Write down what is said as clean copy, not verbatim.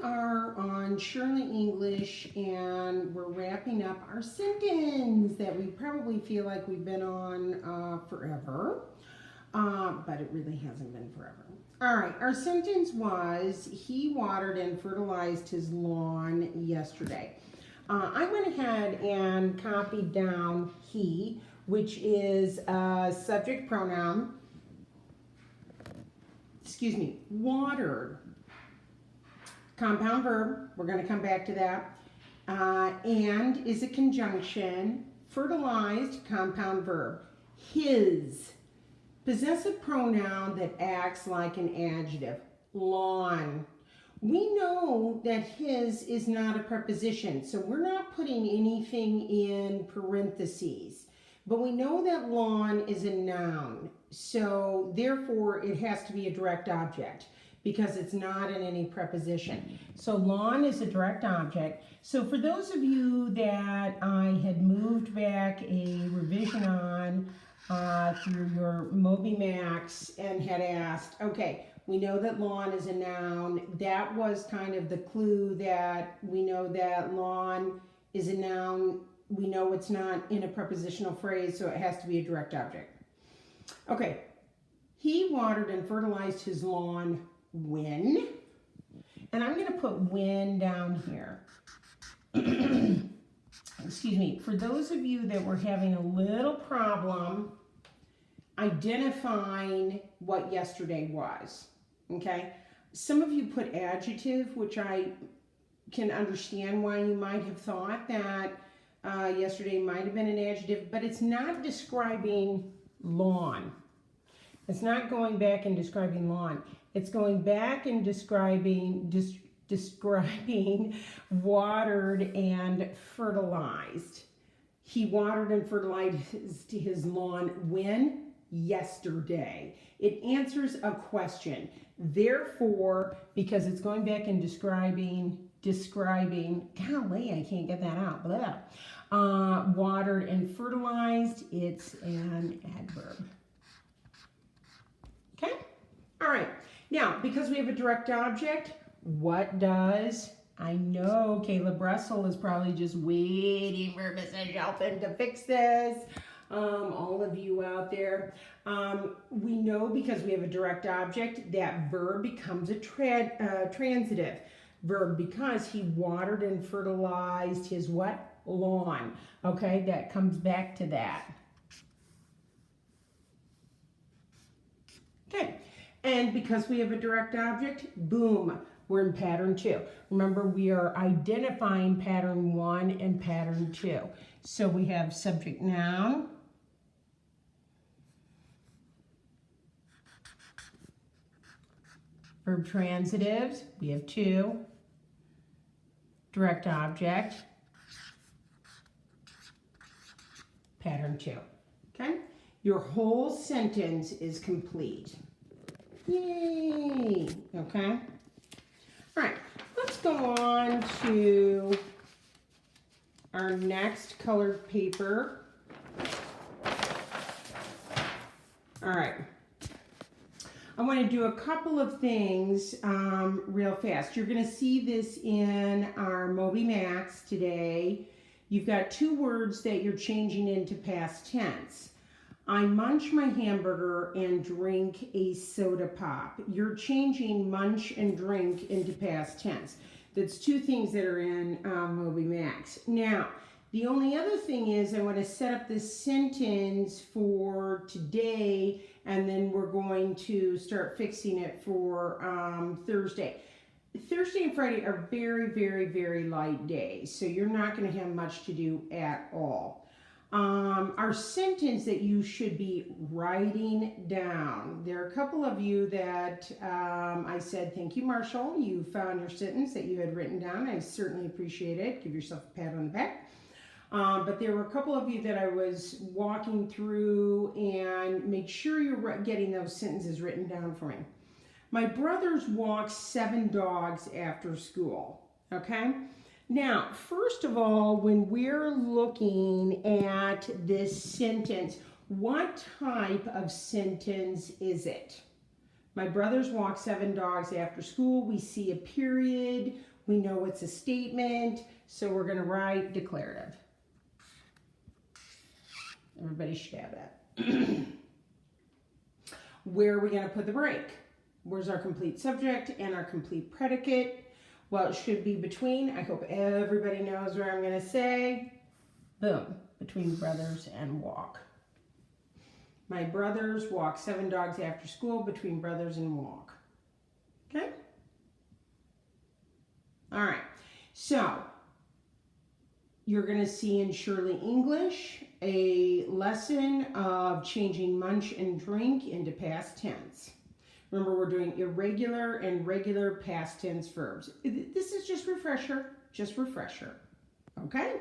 are on Shirley English, and we're wrapping up our sentence that we probably feel like we've been on forever, but it really hasn't been forever. All right, our sentence was, he watered and fertilized his lawn yesterday. I went ahead and copied down he, which is a subject pronoun, watered. Compound verb, we're going to come back to that. And is a conjunction. Fertilized, compound verb. His, possessive pronoun that acts like an adjective. Lawn. We know that his is not a preposition, so we're not putting anything in parentheses. But we know that lawn is a noun, so therefore it has to be a direct object because it's not in any preposition. So lawn is a direct object. So for those of you that I had moved back a revision on through your Moby Max and had asked, okay, we know that lawn is a noun. That was kind of the clue that we know that lawn is a noun. We know it's not in a prepositional phrase, so it has to be a direct object. Okay, he watered and fertilized his lawn when, and I'm going to put when down here. Excuse me. For those of you that were having a little problem identifying what yesterday was, okay? Some of you put adjective, which I can understand why you might have thought that yesterday might have been an adjective, but it's not describing lawn. It's not going back and describing lawn. It's going back and describing watered and fertilized. He watered and fertilized his lawn when? Yesterday. It answers a question. Therefore, because it's going back and describing, golly, I can't get that out, blah. Watered and fertilized, it's an adverb. Okay? All right. Now, because we have a direct object, what does, I know Caleb Russell is probably just waiting for Mrs. Shelton to fix this. All of you out there. We know because we have a direct object that verb becomes a transitive verb because he watered and fertilized his what? Lawn. Okay, that comes back to that. Okay, and because we have a direct object, boom, we're in pattern 2. Remember, we are identifying pattern 1 and pattern 2. So we have subject noun, verb transitives, we have 2, direct object, pattern 2. Okay? Your whole sentence is complete. Yay! Okay? All right, let's go on to our next colored paper. All right. I want to do a couple of things real fast. You're going to see this in our Moby Max today. You've got 2 words that you're changing into past tense. I munch my hamburger and drink a soda pop. You're changing munch and drink into past tense. That's 2 things that are in Moby Max. Now, the only other thing is I want to set up this sentence for today, and then we're going to start fixing it for Thursday. Thursday and Friday are very, very, very light days, so you're not going to have much to do at all. Our sentence that you should be writing down. There are a couple of you that I said, thank you, Marshall. You found your sentence that you had written down. I certainly appreciate it. Give yourself a pat on the back. But there were a couple of you that I was walking through, and make sure you're getting those sentences written down for me. My brothers walk 7 dogs after school. Okay? Now, first of all, when we're looking at this sentence, what type of sentence is it? My brothers walk 7 dogs after school. We see a period. We know it's a statement, so we're going to write declarative. Everybody should have that. Where are we going to put the break? Where's our complete subject and our complete predicate? Well, it should be between. I hope everybody knows where I'm going to say. Boom. Between brothers and walk. My brothers walk 7 dogs after school. Between brothers and walk. Okay? All right. So, you're going to see in Shirley English a lesson of changing munch and drink into past tense. Remember, we're doing irregular and regular past tense verbs. This is just refresher, okay?